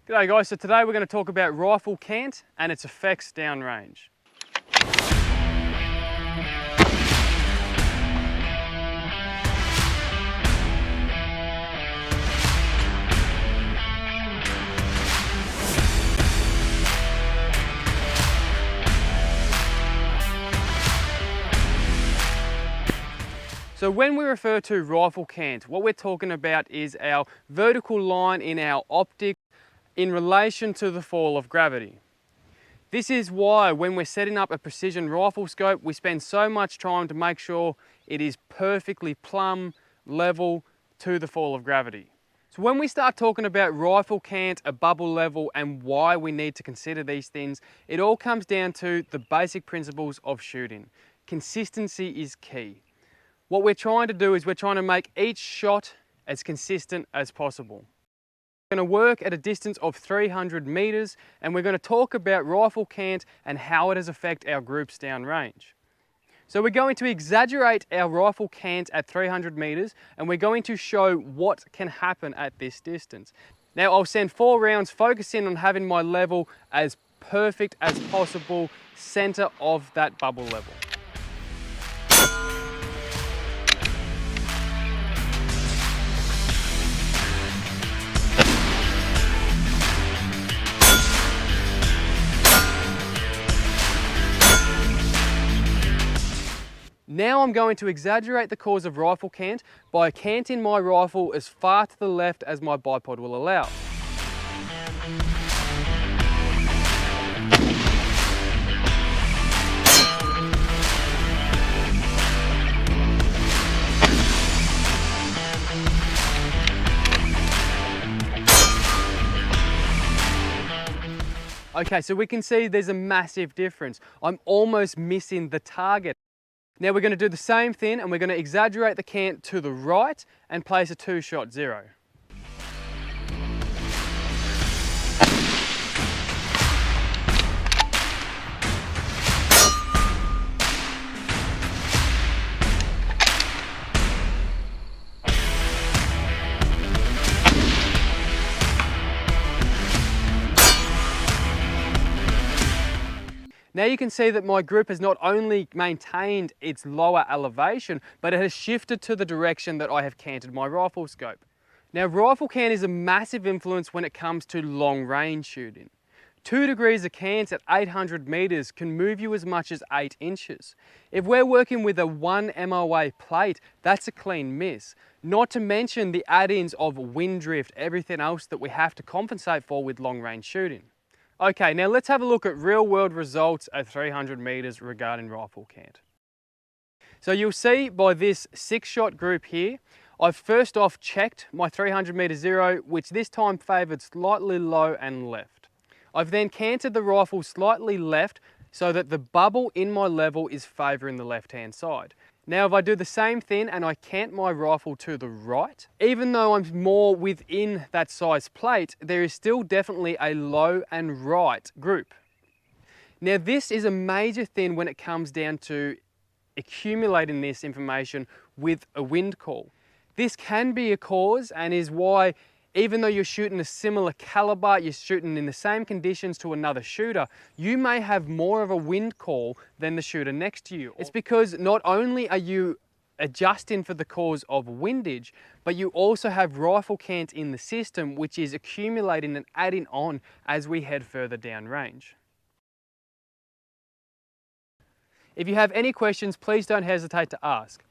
G'day guys, so today we're going to talk about rifle cant and its effects downrange. So when we refer to rifle cant, what we're talking about is our vertical line in our optic in relation to the fall of gravity. This is why when we're setting up a precision rifle scope, we spend so much time to make sure it is perfectly plumb, level to the fall of gravity. So when we start talking about rifle cant, a bubble level, and why we need to consider these things, it all comes down to the basic principles of shooting. Consistency is key. What we're trying to do is we're trying to make each shot as consistent as possible. We're going to work at a distance of 300 meters, and we're going to talk about rifle cant and how it does affect our groups downrange. So we're going to exaggerate our rifle cant at 300 meters, and we're going to show what can happen at this distance. Now I'll send 4 rounds focusing on having my level as perfect as possible, center of that bubble level. Now I'm going to exaggerate the cause of rifle cant by canting my rifle as far to the left as my bipod will allow. Okay, so we can see there's a massive difference. I'm almost missing the target. Now we're going to do the same thing, and we're going to exaggerate the cant to the right and place a 2-shot zero. Now you can see that my group has not only maintained its lower elevation, but it has shifted to the direction that I have canted my rifle scope. Now rifle cant is a massive influence when it comes to long range shooting. 2 degrees of cant at 800 meters can move you as much as 8 inches. If we're working with a 1 MOA plate, that's a clean miss. Not to mention the add-ins of wind drift, everything else that we have to compensate for with long range shooting. Okay, now let's have a look at real world results at 300 meters regarding rifle cant. So you'll see by this 6-shot group here, I've first off checked my 300 meter zero, which this time favored slightly low and left. I've then canted the rifle slightly left so that the bubble in my level is favoring the left-hand side. Now if I do the same thing and I cant my rifle to the right, even though I'm more within that size plate, there is still definitely a low and right group. Now this is a major thing when it comes down to accumulating this information with a wind call. This can be a cause and is why even though you're shooting a similar caliber, you're shooting in the same conditions to another shooter, you may have more of a wind call than the shooter next to you. It's because not only are you adjusting for the cause of windage, but you also have rifle cant in the system, which is accumulating and adding on as we head further down range. If you have any questions, please don't hesitate to ask.